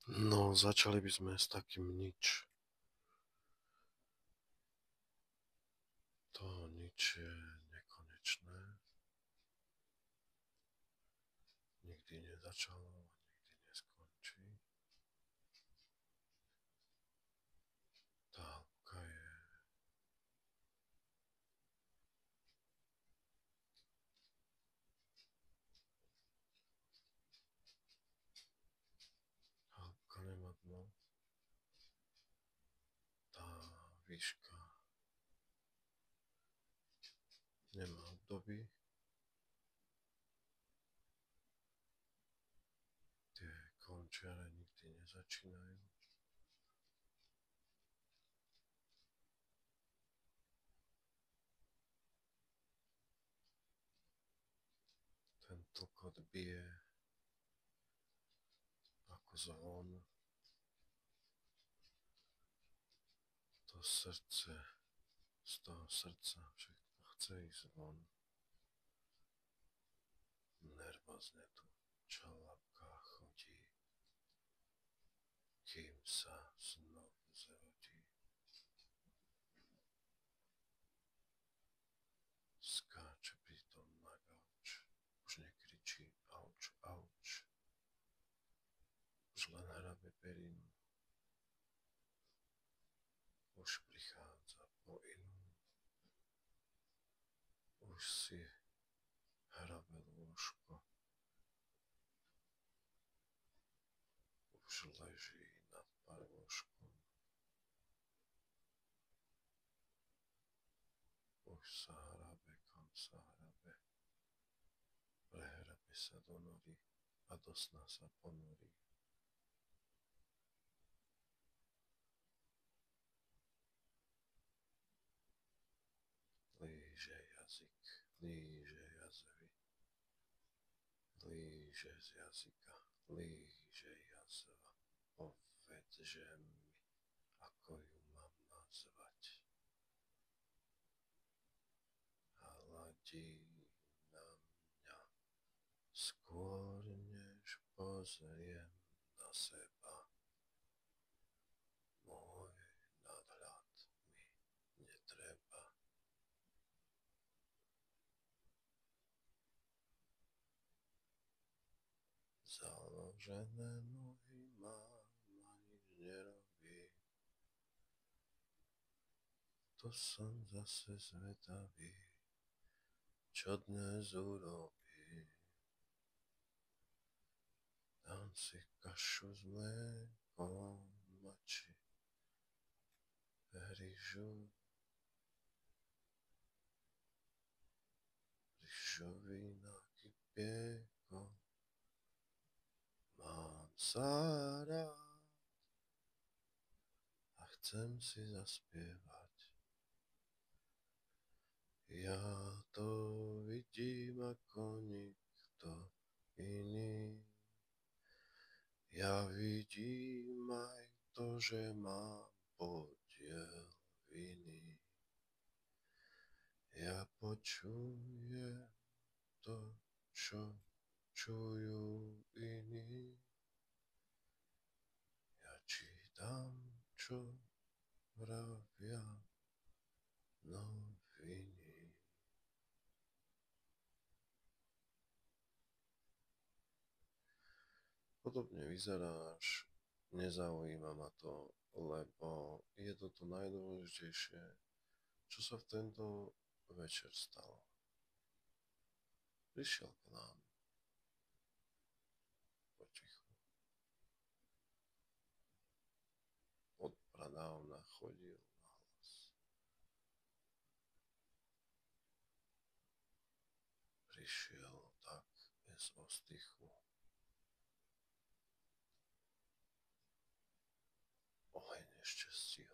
No, začali by sme s takým nič. To nič je nekonečné. Nikdy nezačalo a nikdy neskončí. Tá hĺbka je hĺbka nemá dno. Tá výška nemá období. Tie končiare nikdy nezačínajú. Ten tlkot bije ako zvon. To srdce, z toho srdca všetko chce ísť von. Nervózne tu čelapka chodí, kým sa znovu zrodí. Skáče pritom na gauč, už nekričí auč, auč. Už len hrabe perinu. Už prichádza po inú. Už si hrabe lôžko. Už leží nad parôžkom. Už sa hrabe, kam sa hrabe. Prehrabe sa do nory a do sna sa ponorí. Líže jazyk, líže jazvy. Líže z jazyka, líže jazva. Povedže mi, ako ju mám nazvať. Hladí na mňa skôr, než pozriem na seba. Môj nadhľad mi netreba. Založené nohy mám a nič nerobí. To som zase zvedavý, čo dnes urobí. Dám si kašu s mlékom, mači, ryžu, ryžovináky pieko. Mám sa rád a chcem si zaspievať. Ja to vidím ako nikto iný. Ja vidím aj to, že mám podiel viny. Ja počujem to, čo čujú iní. Ja čítam, čo vravia noviny. Podobne vyzeráš, nezaujíma ma to, lebo je to najdôležitejšie, čo sa v tento večer stalo. Prišiel k nám potichu. Od pradávna chodil na hlas. Prišiel tak bez ostychu. Oheň ešte stihol